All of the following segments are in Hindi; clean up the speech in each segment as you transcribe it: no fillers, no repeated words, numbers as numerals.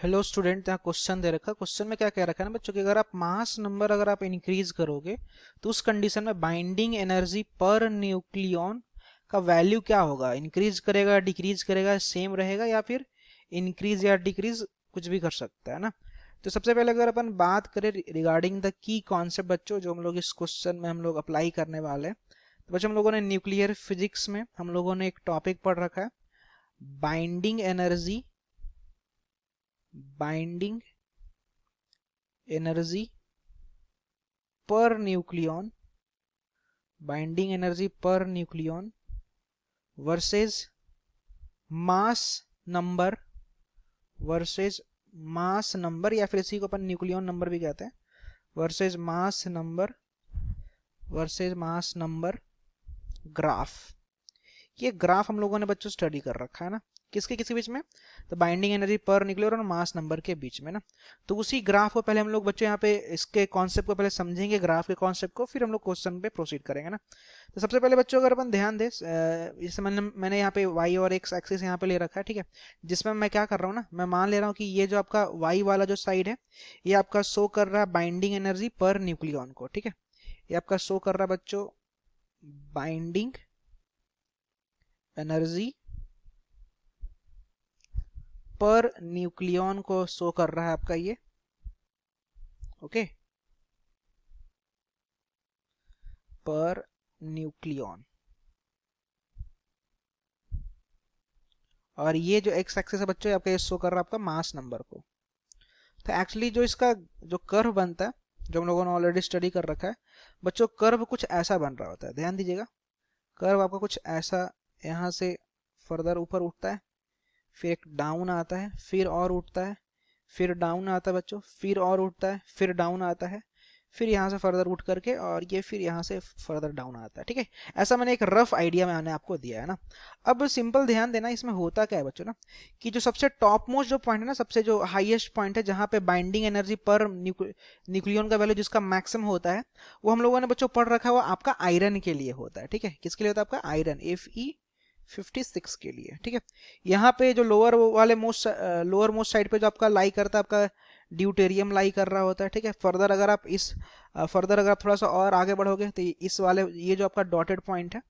हेलो स्टूडेंट, यहाँ क्वेश्चन दे रखा है। क्वेश्चन में क्या कह रखा है ना बच्चों कि अगर आप मास नंबर अगर आप इंक्रीज करोगे तो उस कंडीशन में बाइंडिंग एनर्जी पर न्यूक्लियन का वैल्यू क्या होगा। इंक्रीज करेगा, डिक्रीज करेगा, सेम रहेगा या फिर इंक्रीज या डिक्रीज कुछ भी कर सकता है ना। तो सबसे पहले अगर अपन बात करें रिगार्डिंग द की कॉन्सेप्ट बच्चों जो हम लोग इस क्वेश्चन में हम लोग अप्लाई करने वाले हैं, तो बच्चों हम लोगों ने न्यूक्लियर फिजिक्स में हम लोगों ने एक टॉपिक पढ़ रखा है, binding energy. Binding energy per nucleon, binding energy per nucleon versus mass number, versus mass number या फिर इसी को अपन न्यूक्लियन नंबर भी कहते हैं, versus mass number, versus mass number graph. ये ग्राफ हम लोगों ने बच्चों स्टडी कर रखा है ना, किसके किसी बीच में, तो बाइंडिंग एनर्जी पर न्यूक्लियर और मास नंबर के बीच में ना। तो उसी ग्राफ को पहले हम लोग बच्चों यहाँ पे इसके कॉन्सेप्ट को पहले समझेंगे, ग्राफ के कॉन्सेप्ट को, फिर हम लोग क्वेश्चन पे प्रोसीड करेंगे ना। तो सबसे पहले बच्चों अगर अपन ध्यान दें, जैसे मैंने यहाँ पे वाई और एक्स एक्सिस यहाँ पे ले रखा है, ठीक है, जिसमें मैं क्या कर रहा हूँ ना, मैं मान ले रहा हूँ कि ये जो आपका वाई वाला जो साइड है ये आपका शो कर रहा है बाइंडिंग एनर्जी पर न्यूक्लियन को, ठीक है। ये आपका शो कर रहा है बच्चों बाइंडिंग एनर्जी पर न्यूक्लियन को शो कर रहा है आपका ये, ओके, पर न्यूक्लियन। और ये जो एक्स एक्सिस है बच्चों आपका ये शो कर रहा है आपका मास नंबर को। तो एक्चुअली जो इसका जो कर्व बनता है, जो हम लोगों ने ऑलरेडी स्टडी कर रखा है बच्चों, कर्व कुछ ऐसा बन रहा होता है, ध्यान दीजिएगा। कर्व आपका कुछ ऐसा यहाँ से फर्दर ऊपर उठता है, फिर एक डाउन आता है, फिर और उठता है, फिर डाउन आता है बच्चों, फिर और उठता है, फिर डाउन आता है, फिर यहाँ से फर्दर उठ करके और ये फिर यहाँ से फर्दर डाउन आता है, ठीक है। ऐसा मैंने एक रफ आइडिया मैंने आपको दिया है ना। अब सिंपल ध्यान देना, इसमें होता क्या है बच्चों ना, कि जो सबसे टॉप मोस्ट जो पॉइंट है ना, सबसे जो हाईएस्ट पॉइंट है जहाँ पे बाइंडिंग एनर्जी पर न्यूक्लियन का वैल्यू जिसका मैक्सिमम होता है, वो हम लोगों ने बच्चों पढ़ रखा है, वो आपका आयरन के लिए होता है, ठीक है। किसके लिए होता है आपका आयरन, Fe56 के लिए, ठीक है। यहाँ पे जो लोअर मोस्ट साइड पे जो आपका लाई करता है आपका ड्यूटेरियम लाई कर रहा होता है, ठीक है। फर्दर अगर आप थोड़ा सा और आगे बढ़ोगे तो इस वाले ये जो आपका डॉटेड पॉइंट है,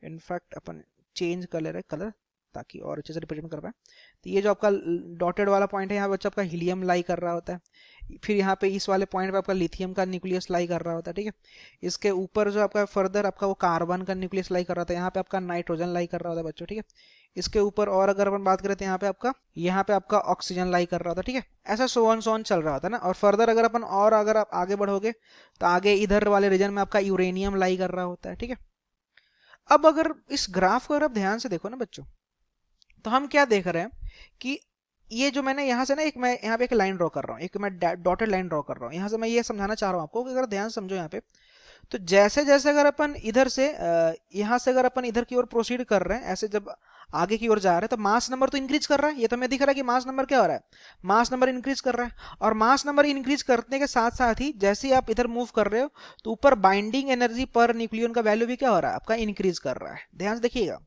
इनफैक्ट अपन चेंज कर ले रहे कलर ताकि और अच्छे से रिप्रेजेंट कर पाए। तो ये जो आपका डॉटेड वाला पॉइंट है यहाँ पे आपका हीलियम लाई कर रहा होता है, फिर यहाँ पे इस वाले पॉइंट पे आपका लिथियम का न्यूक्लियस लाई कर रहा होता है, ठीक है। इसके ऊपर जो आपका फर्दर आपका वो कार्बन का न्यूक्लियस लाई कर रहा था, यहाँ पे आपका नाइट्रोजन लाई कर रहा होता है बच्चों, ठीक है। इसके ऊपर और अगर अपन बात करें तो यहाँ पे आपका ऑक्सीजन लाई कर रहा था, ठीक है। ऐसा सो ऑन चल रहा था ना। और फर्दर अगर अपन और अगर आप आगे बढ़ोगे तो आगे इधर वाले रीजन में आपका यूरेनियम लाई कर रहा होता है, ठीक है। अब अगर इस ग्राफ को अगर आप ध्यान से देखो ना बच्चों, तो हम क्या देख रहे हैं कि ये जो मैंने यहाँ से ना मैं यहाँ पे एक लाइन ड्रॉ कर रहा हूँ, एक मैं डॉटेड लाइन ड्रॉ कर रहा हूँ। यहाँ से मैं ये समझाना चाह रहा हूँ आपको कि अगर ध्यान समझो यहाँ पे, तो जैसे जैसे अगर अपन इधर से यहाँ से अगर अपन इधर की ओर प्रोसीड कर रहे हैं, ऐसे जब आगे की ओर जा रहे हैं तो मास नंबर तो इंक्रीज कर रहा है। ये तो हमें दिख रहा है कि मास नंबर क्या हो रहा है, मास नंबर इंक्रीज कर रहा है। और मास नंबर इंक्रीज करने के साथ साथ ही जैसे ही आप इधर मूव कर रहे हो तो ऊपर बाइंडिंग एनर्जी पर न्यूक्लियन का वैल्यू भी क्या हो रहा है आपका, इंक्रीज कर रहा है। ध्यान से देखिएगा।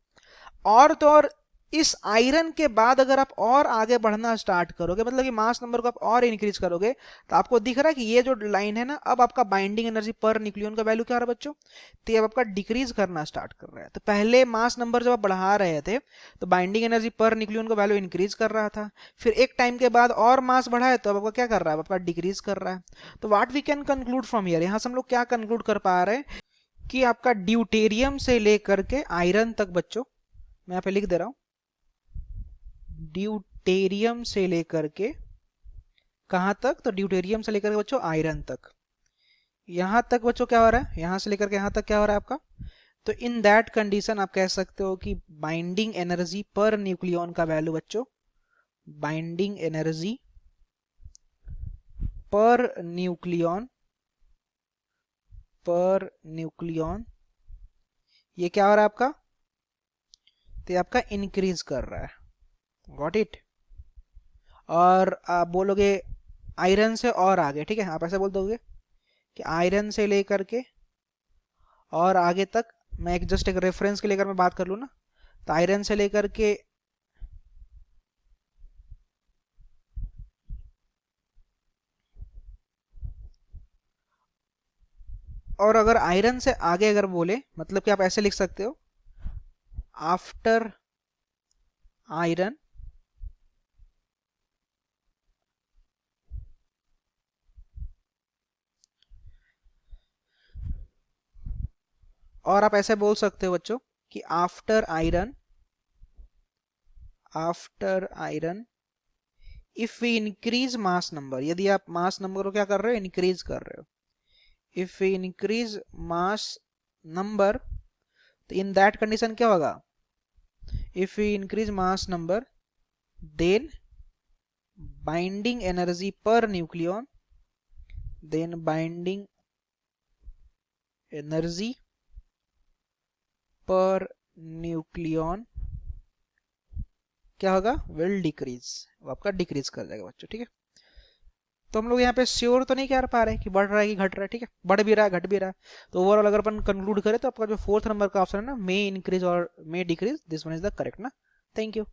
और तो और इस आयरन के बाद अगर आप और आगे बढ़ना स्टार्ट करोगे, मतलब कि मास नंबर को आप और इंक्रीज करोगे, तो आपको दिख रहा है कि ये जो लाइन है ना, अब आपका बाइंडिंग एनर्जी पर न्यूक्लियन का वैल्यू क्या हो रहा है बच्चों, तो ये अब आपका डिक्रीज करना स्टार्ट कर रहा है। तो पहले मास नंबर जब आप बढ़ा रहे थे तो बाइंडिंग एनर्जी पर न्यूक्लियन का वैल्यू इंक्रीज कर रहा था, फिर एक टाइम के बाद और मास बढ़ा है तो अब आपका क्या कर रहा है, आपका डिक्रीज कर रहा है। तो what we can conclude from here, यहां से हम लोग क्या कंक्लूड कर पा रहे हैं कि आपका ड्यूटेरियम से लेकर के आयरन तक बच्चों, मैं यहाँ पे लिख दे रहा हूं, ड्यूटेरियम से लेकर के कहां तक, तो ड्यूटेरियम से लेकर के बच्चों आयरन तक, यहां तक बच्चों क्या हो रहा है, यहां से लेकर के यहां तक क्या हो रहा है आपका। तो इन दैट कंडीशन आप कह सकते हो कि बाइंडिंग एनर्जी पर न्यूक्लियन का वैल्यू बच्चों, binding energy per nucleon, per nucleon ये क्या हो रहा है आपका, तो ये आपका इंक्रीज कर रहा है। Got it. और आप बोलोगे आयरन से और आगे, ठीक है, आप ऐसे बोल दोगे कि आयरन से लेकर के और आगे तक, मैं एक जस्ट एक रेफरेंस के लेकर मैं बात कर लूँ ना, तो आयरन से लेकर के और अगर आयरन से आगे अगर बोले, मतलब कि आप ऐसे लिख सकते हो, आफ्टर आयरन और आप ऐसे बोल सकते हो बच्चों कि after iron if we increase mass number, यदि आप मास नंबर को क्या कर रहे हो, इंक्रीज कर रहे हो, if we increase mass number, तो इन दैट कंडीशन क्या होगा, if we increase mass number then binding energy per nucleon, then binding energy per nucleon क्या होगा, विल डिक्रीज, वो आपका डिक्रीज कर जाएगा बच्चों, ठीक है। तो हम लोग यहाँ पे श्योर तो नहीं कर पा रहे कि बढ़ रहा है कि घट रहा है, ठीक है, बढ़ भी रहा है घट भी रहा है। तो ओवरऑल अगर अपन कंक्लूड करें तो आपका जो फोर्थ नंबर का ऑप्शन है ना, मे इंक्रीज और may decrease, this one is the correct ना। Thank you.